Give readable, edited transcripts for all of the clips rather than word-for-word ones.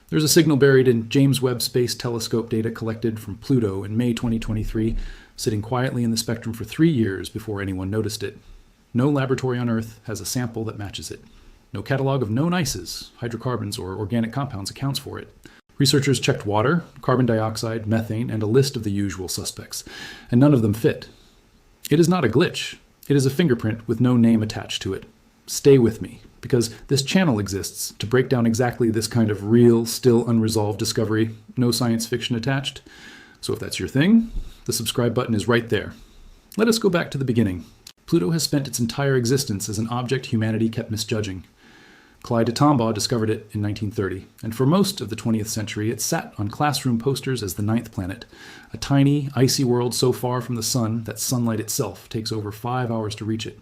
There's a signal buried in James Webb Space Telescope data collected from Pluto in May 2023, sitting quietly in the spectrum for 3 years before anyone noticed it. No laboratory on Earth has a sample that matches it. No catalog of known ices, hydrocarbons, or organic compounds accounts for it. Researchers checked water, carbon dioxide, methane, and a list of the usual suspects, and none of them fit. It is not a glitch. It is a fingerprint with no name attached to it. Stay with me, because this channel exists to break down exactly this kind of real, still unresolved discovery, no science fiction attached. So if that's your thing, the subscribe button is right there. Let us go back to the beginning. Pluto has spent its entire existence as an object humanity kept misjudging. Clyde de Tombaugh discovered it in 1930, and for most of the 20th century it sat on classroom posters as the ninth planet, a tiny, icy world so far from the sun that sunlight itself takes over 5 hours to reach it.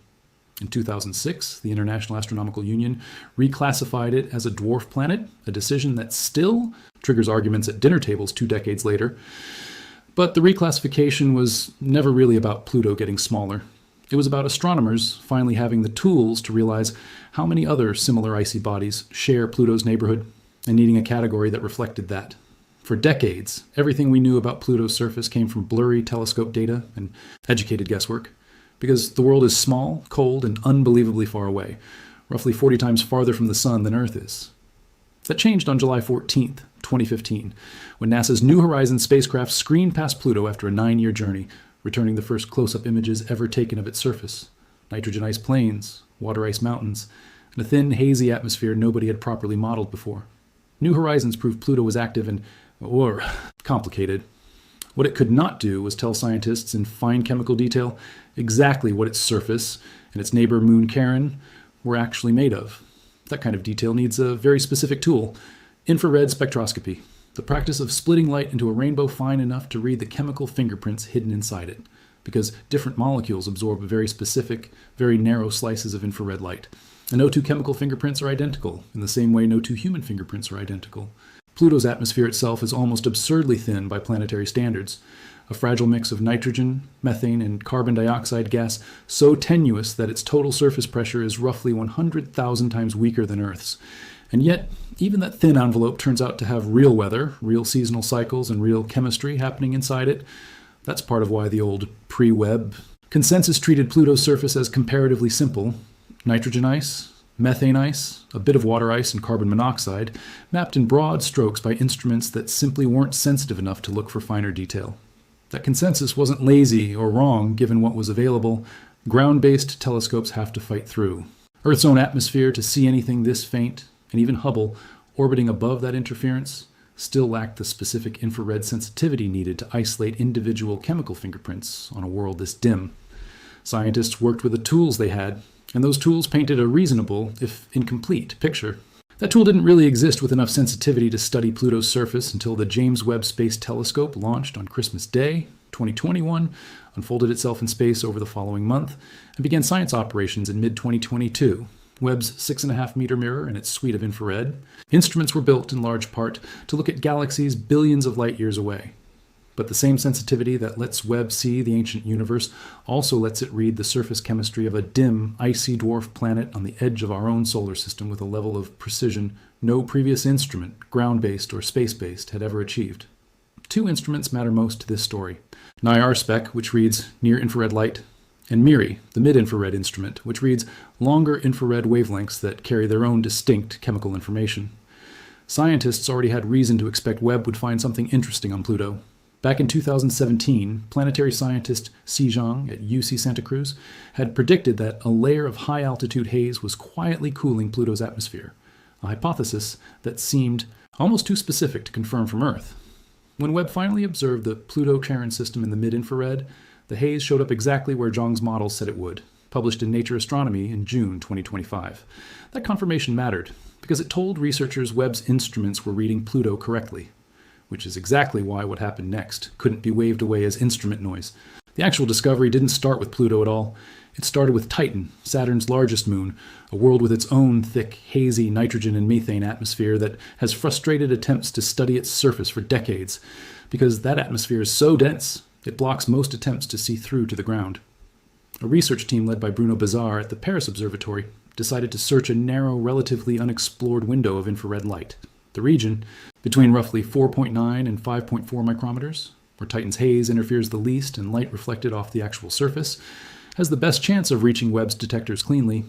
In 2006, the International Astronomical Union reclassified it as a dwarf planet, a decision that still triggers arguments at dinner tables 2 decades later. But the reclassification was never really about Pluto getting smaller. It was about astronomers finally having the tools to realize how many other similar icy bodies share Pluto's neighborhood, and needing a category that reflected that. For decades, everything we knew about Pluto's surface came from blurry telescope data and educated guesswork, because the world is small, cold, and unbelievably far away, roughly 40 times farther from the sun than Earth is. That changed on July 14th, 2015, when NASA's New Horizons spacecraft screened past Pluto after a 9-year journey, returning the first close-up images ever taken of its surface. Nitrogen ice plains, water ice mountains, and a thin, hazy atmosphere nobody had properly modeled before. New Horizons proved Pluto was active and, or, complicated. What it could not do was tell scientists in fine chemical detail exactly what its surface and its neighbor moon Charon were actually made of. That kind of detail needs a very specific tool: infrared spectroscopy, the practice of splitting light into a rainbow fine enough to read the chemical fingerprints hidden inside it, because different molecules absorb very specific, very narrow slices of infrared light. And no two chemical fingerprints are identical, in the same way no two human fingerprints are identical. Pluto's atmosphere itself is almost absurdly thin by planetary standards, a fragile mix of nitrogen, methane, and carbon dioxide gas so tenuous that its total surface pressure is roughly 100,000 times weaker than Earth's. And yet, even that thin envelope turns out to have real weather, real seasonal cycles, and real chemistry happening inside it. That's part of why the old pre-Webb consensus treated Pluto's surface as comparatively simple: nitrogen ice, methane ice, a bit of water ice, and carbon monoxide, mapped in broad strokes by instruments that simply weren't sensitive enough to look for finer detail. That consensus wasn't lazy or wrong given what was available. Ground-based telescopes have to fight through Earth's own atmosphere to see anything this faint, and even Hubble, orbiting above that interference, still lacked the specific infrared sensitivity needed to isolate individual chemical fingerprints on a world this dim. Scientists worked with the tools they had, and those tools painted a reasonable, if incomplete, picture. That tool didn't really exist with enough sensitivity to study Pluto's surface until the James Webb Space Telescope launched on Christmas Day, 2021, unfolded itself in space over the following month, and began science operations in mid-2022. Webb's 6.5-meter mirror and its suite of infrared instruments were built in large part to look at galaxies billions of light years away. But the same sensitivity that lets Webb see the ancient universe also lets it read the surface chemistry of a dim, icy dwarf planet on the edge of our own solar system with a level of precision no previous instrument, ground-based or space-based, had ever achieved. 2 instruments matter most to this story: NIRSpec, which reads near-infrared light, and MIRI, the mid-infrared instrument, which reads longer infrared wavelengths that carry their own distinct chemical information. Scientists already had reason to expect Webb would find something interesting on Pluto. Back in 2017, planetary scientist Si Zhang at UC Santa Cruz had predicted that a layer of high-altitude haze was quietly cooling Pluto's atmosphere, a hypothesis that seemed almost too specific to confirm from Earth. When Webb finally observed the Pluto-Charon system in the mid-infrared, the haze showed up exactly where Zhang's models said it would, published in Nature Astronomy in June 2025. That confirmation mattered, because it told researchers Webb's instruments were reading Pluto correctly, which is exactly why what happened next couldn't be waved away as instrument noise. The actual discovery didn't start with Pluto at all. It started with Titan, Saturn's largest moon, a world with its own thick, hazy nitrogen and methane atmosphere that has frustrated attempts to study its surface for decades, because that atmosphere is so dense it blocks most attempts to see through to the ground. A research team led by Bruno Bazar at the Paris Observatory decided to search a narrow, relatively unexplored window of infrared light. The region, Between roughly 4.9 and 5.4 micrometers, where Titan's haze interferes the least and light reflected off the actual surface, has the best chance of reaching Webb's detectors cleanly.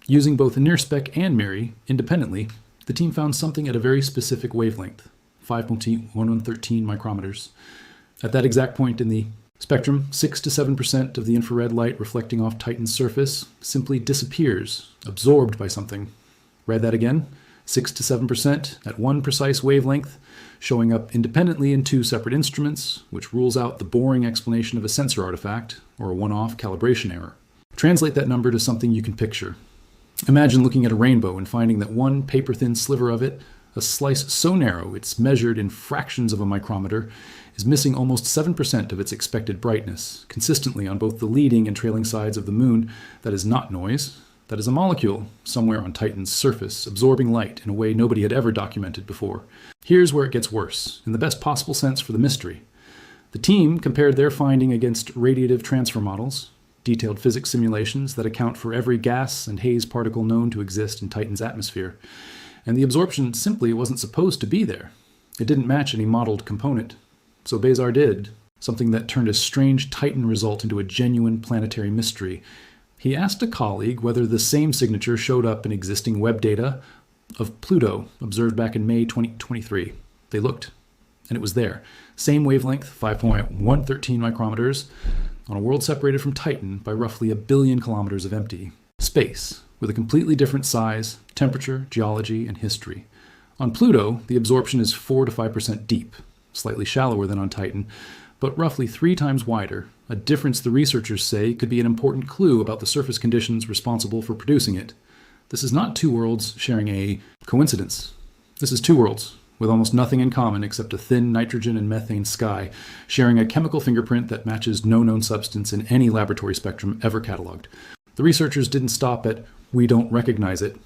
Using both NIRSpec and MIRI independently, the team found something at a very specific wavelength, 5.113 micrometers. At that exact point in the spectrum, 6 to 7% of the infrared light reflecting off Titan's surface simply disappears, absorbed by something. Read that again. 6 to 7% at one precise wavelength, showing up independently in two separate instruments, which rules out the boring explanation of a sensor artifact or a one-off calibration error. Translate that number to something you can picture. Imagine looking at a rainbow and finding that one paper-thin sliver of it, a slice so narrow it's measured in fractions of a micrometer, is missing almost 7% of its expected brightness, consistently on both the leading and trailing sides of the moon. That is not noise. That is a molecule somewhere on Titan's surface, absorbing light in a way nobody had ever documented before. Here's where it gets worse, in the best possible sense for the mystery. The team compared their finding against radiative transfer models, detailed physics simulations that account for every gas and haze particle known to exist in Titan's atmosphere. And the absorption simply wasn't supposed to be there. It didn't match any modeled component. So Bézard did, something that turned a strange Titan result into a genuine planetary mystery. He asked a colleague whether the same signature showed up in existing Webb data of Pluto, observed back in May 2023. They looked, and it was there. Same wavelength, 5.113 micrometers, on a world separated from Titan by roughly 1 billion kilometers of empty space, with a completely different size, temperature, geology, and history. On Pluto, the absorption is 4 to 5% deep, slightly shallower than on Titan, but roughly 3 times wider, a difference the researchers say could be an important clue about the surface conditions responsible for producing it. This is not two worlds sharing a coincidence. This is two worlds with almost nothing in common except a thin nitrogen and methane sky, sharing a chemical fingerprint that matches no known substance in any laboratory spectrum ever cataloged. The researchers didn't stop at, "we don't recognize it."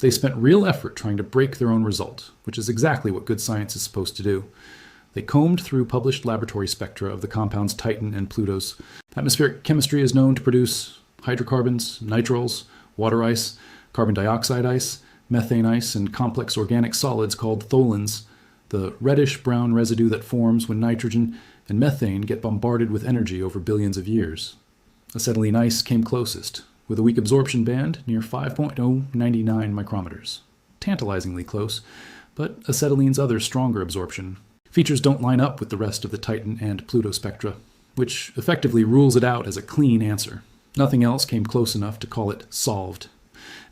They spent real effort trying to break their own result, which is exactly what good science is supposed to do. They combed through published laboratory spectra of the compounds Titan and Pluto's. Atmospheric chemistry is known to produce hydrocarbons, nitriles, water ice, carbon dioxide ice, methane ice, and complex organic solids called tholins, the reddish-brown residue that forms when nitrogen and methane get bombarded with energy over billions of years. Acetylene ice came closest, with a weak absorption band near 5.099 micrometers. Tantalizingly close, but acetylene's other stronger absorption. Features don't line up with the rest of the Titan and Pluto spectra, which effectively rules it out as a clean answer. Nothing else came close enough to call it solved.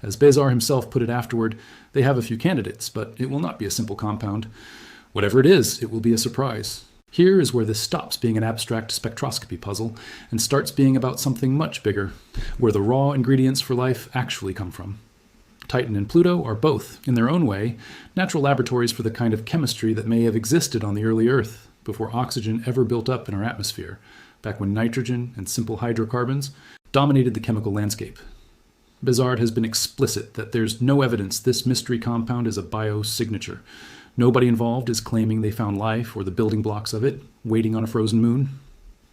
As Bézard himself put it afterward, they have a few candidates, but it will not be a simple compound. Whatever it is, it will be a surprise. Here is where this stops being an abstract spectroscopy puzzle and starts being about something much bigger, where the raw ingredients for life actually come from. Titan and Pluto are both, in their own way, natural laboratories for the kind of chemistry that may have existed on the early Earth before oxygen ever built up in our atmosphere, back when nitrogen and simple hydrocarbons dominated the chemical landscape. Bézard has been explicit that there's no evidence this mystery compound is a biosignature. Nobody involved is claiming they found life or the building blocks of it waiting on a frozen moon.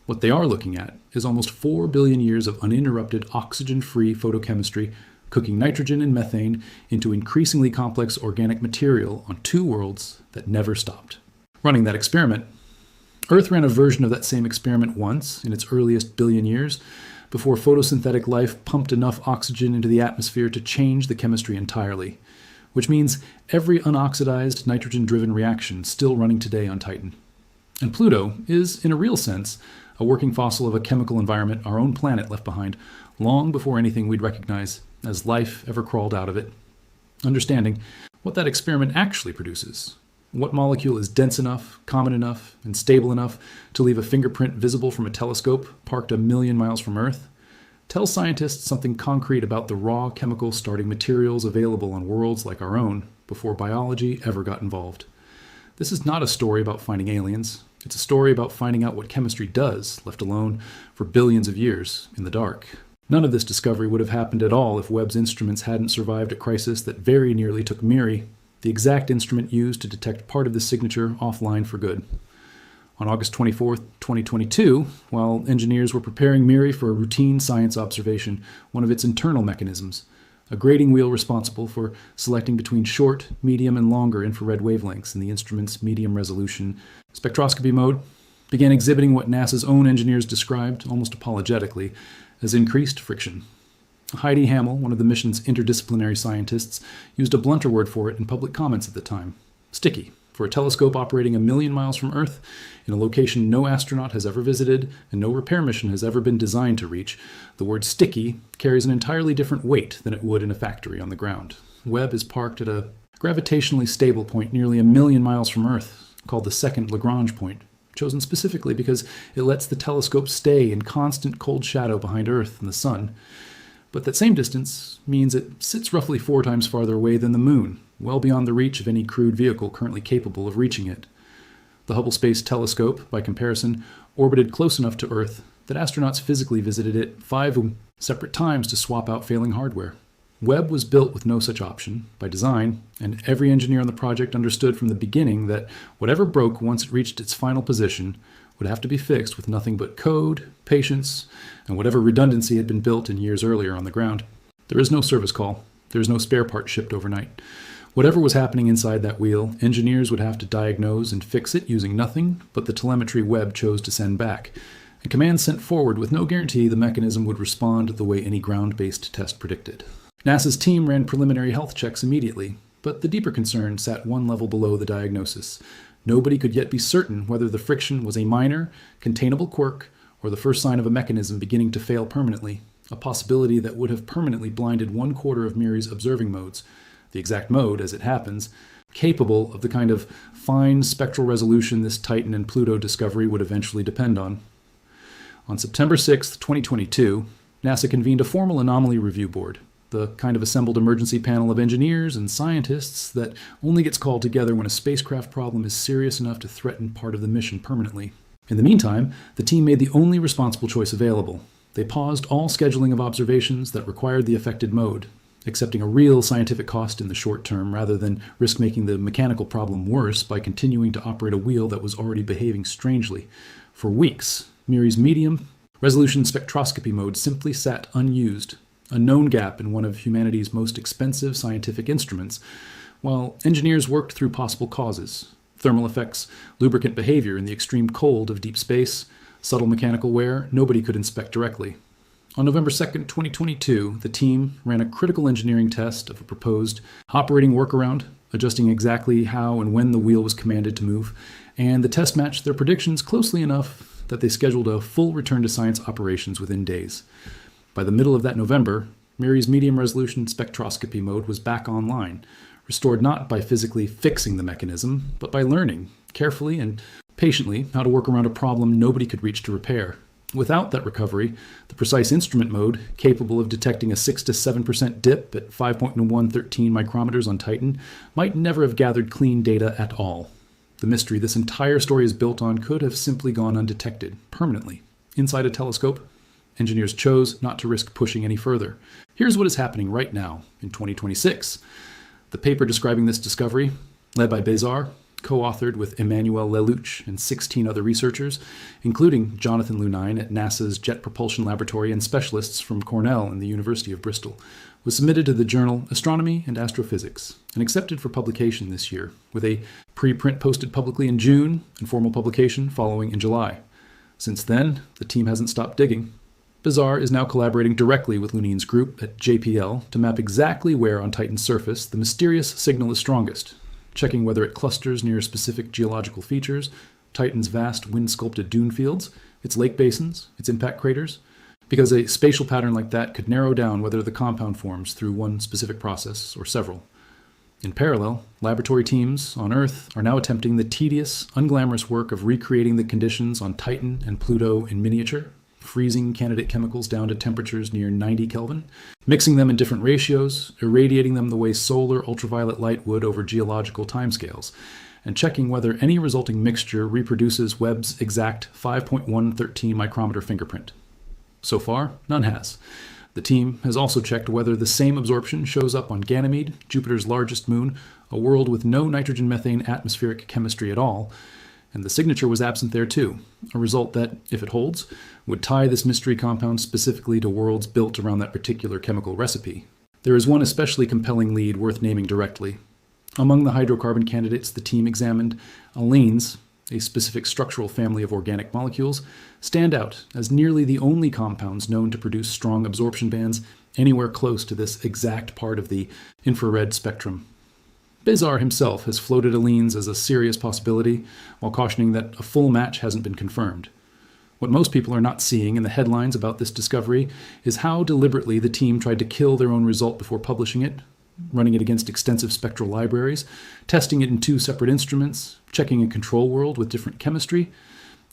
What they are looking at is almost 4 billion years of uninterrupted oxygen-free photochemistry cooking nitrogen and methane into increasingly complex organic material on two worlds that never stopped. Running that experiment, Earth ran a version of that same experiment once in its earliest billion years, before photosynthetic life pumped enough oxygen into the atmosphere to change the chemistry entirely, which means every unoxidized nitrogen-driven reaction still running today on Titan. And Pluto is, in a real sense, a working fossil of a chemical environment our own planet left behind long before anything we'd recognize as life ever crawled out of it. Understanding what that experiment actually produces, what molecule is dense enough, common enough, and stable enough to leave a fingerprint visible from a telescope parked 1 million miles from Earth, tells scientists something concrete about the raw chemical starting materials available on worlds like our own before biology ever got involved. This is not a story about finding aliens. It's a story about finding out what chemistry does, left alone for billions of years in the dark. None of this discovery would have happened at all if Webb's instruments hadn't survived a crisis that very nearly took MIRI, the exact instrument used to detect part of this signature, offline for good. On August 24, 2022, while engineers were preparing MIRI for a routine science observation, one of its internal mechanisms, a grading wheel responsible for selecting between short, medium, and longer infrared wavelengths in the instrument's medium resolution spectroscopy mode, began exhibiting what NASA's own engineers described, almost apologetically, as increased friction. Heidi Hamel, one of the mission's interdisciplinary scientists, used a blunter word for it in public comments at the time: sticky. For a telescope operating 1 million miles from Earth, in a location no astronaut has ever visited and no repair mission has ever been designed to reach, the word sticky carries an entirely different weight than it would in a factory on the ground. Webb is parked at a gravitationally stable point nearly 1 million miles from Earth, called the second Lagrange point, chosen specifically because it lets the telescope stay in constant cold shadow behind Earth and the Sun. But that same distance means it sits roughly 4 times farther away than the Moon, well beyond the reach of any crewed vehicle currently capable of reaching it. The Hubble Space Telescope, by comparison, orbited close enough to Earth that astronauts physically visited it 5 separate times to swap out failing hardware. Webb was built with no such option, by design, and every engineer on the project understood from the beginning that whatever broke once it reached its final position would have to be fixed with nothing but code, patience, and whatever redundancy had been built in years earlier on the ground. There is no service call. There is no spare part shipped overnight. Whatever was happening inside that wheel, engineers would have to diagnose and fix it using nothing but the telemetry Webb chose to send back, and commands sent forward with no guarantee the mechanism would respond the way any ground-based test predicted. NASA's team ran preliminary health checks immediately, but the deeper concern sat one level below the diagnosis. Nobody could yet be certain whether the friction was a minor, containable quirk or the first sign of a mechanism beginning to fail permanently, a possibility that would have permanently blinded 1/4 of MIRI's observing modes, the exact mode, as it happens, capable of the kind of fine spectral resolution this Titan and Pluto discovery would eventually depend on. On September 6, 2022, NASA convened a formal anomaly review board, the kind of assembled emergency panel of engineers and scientists that only gets called together when a spacecraft problem is serious enough to threaten part of the mission permanently. In the meantime, the team made the only responsible choice available. They paused all scheduling of observations that required the affected mode, accepting a real scientific cost in the short term rather than risk making the mechanical problem worse by continuing to operate a wheel that was already behaving strangely. For weeks, MIRI's medium resolution spectroscopy mode simply sat unused, a known gap in one of humanity's most expensive scientific instruments, while engineers worked through possible causes: thermal effects, lubricant behavior in the extreme cold of deep space, subtle mechanical wear nobody could inspect directly. On November 2, 2022, the team ran a critical engineering test of a proposed operating workaround, adjusting exactly how and when the wheel was commanded to move, and the test matched their predictions closely enough that they scheduled a full return to science operations within days. By the middle of that November, MIRI's medium-resolution spectroscopy mode was back online, restored not by physically fixing the mechanism, but by learning, carefully and patiently, how to work around a problem nobody could reach to repair. Without that recovery, the precise instrument mode, capable of detecting a 6 to 7% dip at 5.113 micrometers on Titan, might never have gathered clean data at all. The mystery this entire story is built on could have simply gone undetected, permanently. Inside a telescope, engineers chose not to risk pushing any further. Here's what is happening right now, in 2026. The paper describing this discovery, led by Bézard, co-authored with Emmanuel Lelouch and 16 other researchers, including Jonathan Lunine at NASA's Jet Propulsion Laboratory and specialists from Cornell and the University of Bristol, was submitted to the journal Astronomy and Astrophysics and accepted for publication this year, with a preprint posted publicly in June and formal publication following in July. Since then, the team hasn't stopped digging. Bézard is now collaborating directly with Lunine's group at JPL to map exactly where on Titan's surface the mysterious signal is strongest, checking whether it clusters near specific geological features, Titan's vast wind-sculpted dune fields, its lake basins, its impact craters, because a spatial pattern like that could narrow down whether the compound forms through one specific process or several. In parallel, laboratory teams on Earth are now attempting the tedious, unglamorous work of recreating the conditions on Titan and Pluto in miniature, freezing candidate chemicals down to temperatures near 90 Kelvin, mixing them in different ratios, irradiating them the way solar ultraviolet light would over geological timescales, and checking whether any resulting mixture reproduces Webb's exact 5.113 micrometer fingerprint. So far, none has. The team has also checked whether the same absorption shows up on Ganymede, Jupiter's largest moon, a world with no nitrogen-methane atmospheric chemistry at all, and the signature was absent there too, a result that, if it holds, would tie this mystery compound specifically to worlds built around that particular chemical recipe. There is one especially compelling lead worth naming directly. Among the hydrocarbon candidates the team examined, allenes, a specific structural family of organic molecules, stand out as nearly the only compounds known to produce strong absorption bands anywhere close to this exact part of the infrared spectrum. Bizarre himself has floated allenes as a serious possibility, while cautioning that a full match hasn't been confirmed. What most people are not seeing in the headlines about this discovery is how deliberately the team tried to kill their own result before publishing it, running it against extensive spectral libraries, testing it in 2 separate instruments, checking a control world with different chemistry,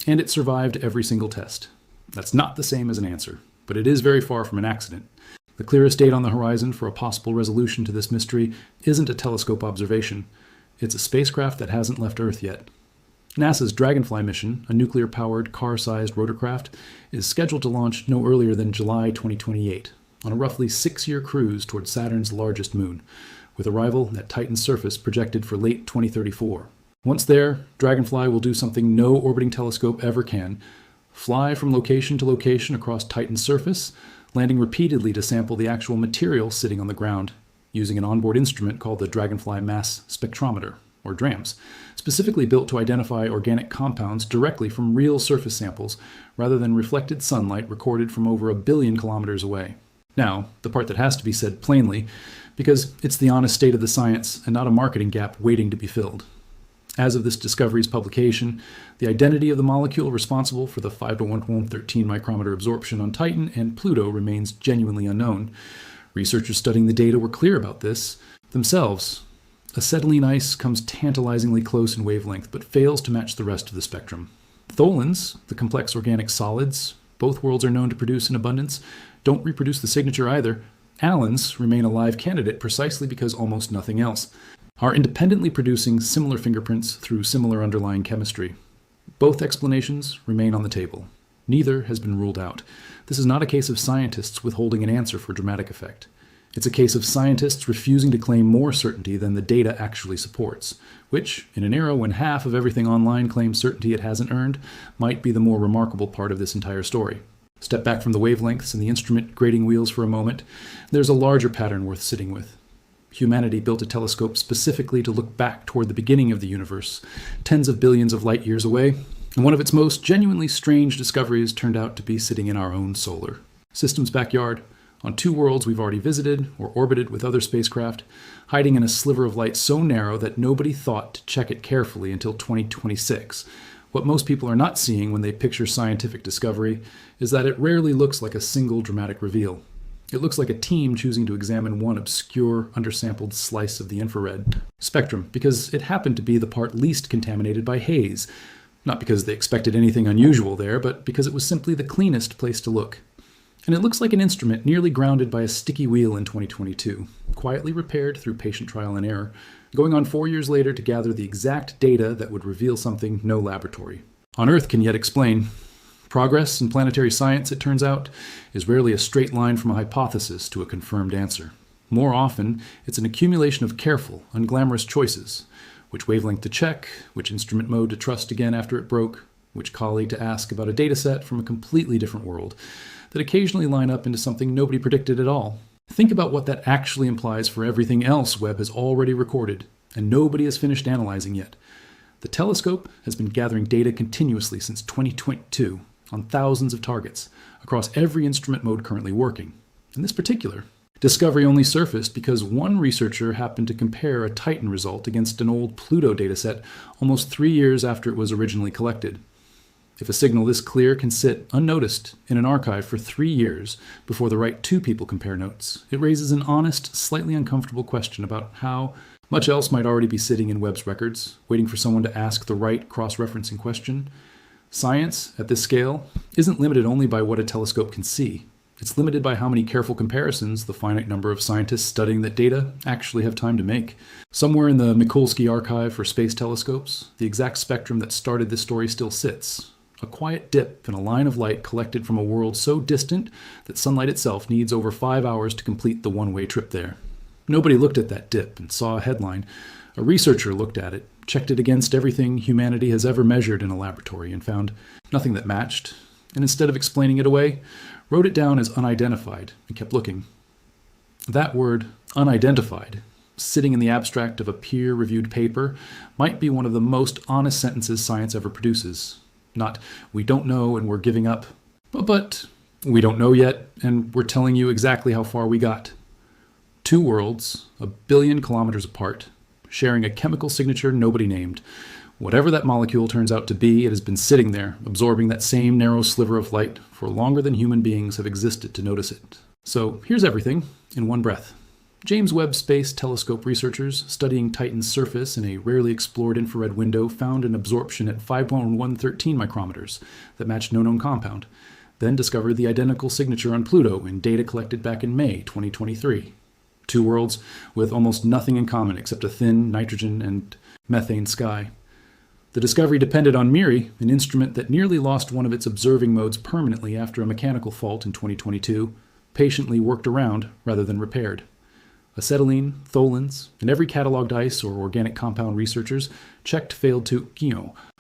and it survived every single test. That's not the same as an answer, but it is very far from an accident. The clearest date on the horizon for a possible resolution to this mystery isn't a telescope observation. It's a spacecraft that hasn't left Earth yet. NASA's Dragonfly mission, a nuclear-powered, car-sized rotorcraft, is scheduled to launch no earlier than July 2028, on a roughly 6-year cruise towards Saturn's largest moon, with arrival at Titan's surface projected for late 2034. Once there, Dragonfly will do something no orbiting telescope ever can: fly from location to location across Titan's surface, landing repeatedly to sample the actual material sitting on the ground, using an onboard instrument called the Dragonfly Mass Spectrometer, or DRAMS, specifically built to identify organic compounds directly from real surface samples, rather than reflected sunlight recorded from over 1 billion kilometers away. Now, the part that has to be said plainly, because it's the honest state of the science and not a marketing gap waiting to be filled. As of this discovery's publication, the identity of the molecule responsible for the 5 to 113 micrometer absorption on Titan and Pluto remains genuinely unknown. Researchers studying the data were clear about this themselves. Acetylene ice comes tantalizingly close in wavelength, but fails to match the rest of the spectrum. Tholins, the complex organic solids both worlds are known to produce in abundance, don't reproduce the signature either. Alans remain a live candidate precisely because almost nothing else are independently producing similar fingerprints through similar underlying chemistry. Both explanations remain on the table. Neither has been ruled out. This is not a case of scientists withholding an answer for dramatic effect. It's a case of scientists refusing to claim more certainty than the data actually supports, which, in an era when half of everything online claims certainty it hasn't earned, might be the more remarkable part of this entire story. Step back from the wavelengths and the instrument grading wheels for a moment. There's a larger pattern worth sitting with. Humanity built a telescope specifically to look back toward the beginning of the universe, tens of billions of light years away, and one of its most genuinely strange discoveries turned out to be sitting in our own solar system's backyard, on 2 worlds we've already visited or orbited with other spacecraft, hiding in a sliver of light so narrow that nobody thought to check it carefully until 2026. What most people are not seeing when they picture scientific discovery is that it rarely looks like a single dramatic reveal. It looks like a team choosing to examine one obscure, undersampled slice of the infrared spectrum because it happened to be the part least contaminated by haze. Not because they expected anything unusual there, but because it was simply the cleanest place to look. And it looks like an instrument nearly grounded by a sticky wheel in 2022, quietly repaired through patient trial and error, going on 4 years later to gather the exact data that would reveal something no laboratory on Earth can yet explain. Progress in planetary science, it turns out, is rarely a straight line from a hypothesis to a confirmed answer. More often, it's an accumulation of careful, unglamorous choices. Which wavelength to check, which instrument mode to trust again after it broke, which colleague to ask about a dataset from a completely different world, that occasionally line up into something nobody predicted at all. Think about what that actually implies for everything else Webb has already recorded, and nobody has finished analyzing yet. The telescope has been gathering data continuously since 2022 on thousands of targets across every instrument mode currently working. In this particular discovery only surfaced because one researcher happened to compare a Titan result against an old Pluto dataset almost 3 years after it was originally collected. If a signal this clear can sit unnoticed in an archive for 3 years before the right 2 people compare notes, it raises an honest, slightly uncomfortable question about how much else might already be sitting in Webb's records, waiting for someone to ask the right cross-referencing question. Science, at this scale, isn't limited only by what a telescope can see. It's limited by how many careful comparisons the finite number of scientists studying that data actually have time to make. Somewhere in the Mikulski archive for space telescopes, the exact spectrum that started this story still sits. A quiet dip in a line of light collected from a world so distant that sunlight itself needs over 5 hours to complete the one-way trip there. Nobody looked at that dip and saw a headline. A researcher looked at it, checked it against everything humanity has ever measured in a laboratory, and found nothing that matched, and instead of explaining it away, wrote it down as unidentified and kept looking. That word, unidentified, sitting in the abstract of a peer-reviewed paper, might be one of the most honest sentences science ever produces. Not, we don't know and we're giving up, but we don't know yet and we're telling you exactly how far we got. Two worlds, 1 billion kilometers apart, sharing a chemical signature nobody named. Whatever that molecule turns out to be, it has been sitting there, absorbing that same narrow sliver of light for longer than human beings have existed to notice it. So here's everything in one breath. James Webb Space Telescope researchers studying Titan's surface in a rarely explored infrared window found an absorption at 5.113 micrometers that matched no known compound, then discovered the identical signature on Pluto in data collected back in May 2023. Two worlds with almost nothing in common except a thin nitrogen and methane sky. The discovery depended on MIRI, an instrument that nearly lost one of its observing modes permanently after a mechanical fault in 2022, patiently worked around rather than repaired. Acetylene, tholins, and every cataloged ice or organic compound researchers checked failed to,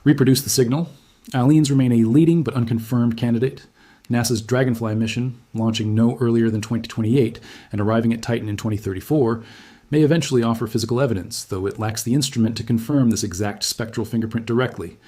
reproduce the signal. Allenes remain a leading but unconfirmed candidate. NASA's Dragonfly mission, launching no earlier than 2028 and arriving at Titan in 2034, may eventually offer physical evidence, though it lacks the instrument to confirm this exact spectral fingerprint directly.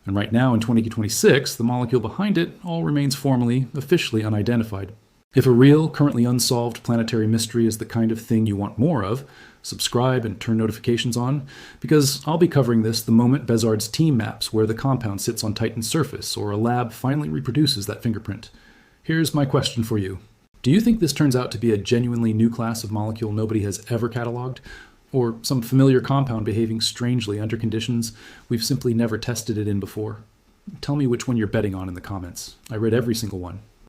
And right now, in 2026, the molecule behind it all remains formally, officially unidentified. If a real, currently unsolved planetary mystery is the kind of thing you want more of, subscribe and turn notifications on, because I'll be covering this the moment Bezard's team maps where the compound sits on Titan's surface or a lab finally reproduces that fingerprint. Here's my question for you. Do you think this turns out to be a genuinely new class of molecule nobody has ever cataloged? Or some familiar compound behaving strangely under conditions we've simply never tested it in before? Tell me which one you're betting on in the comments. I read every single one.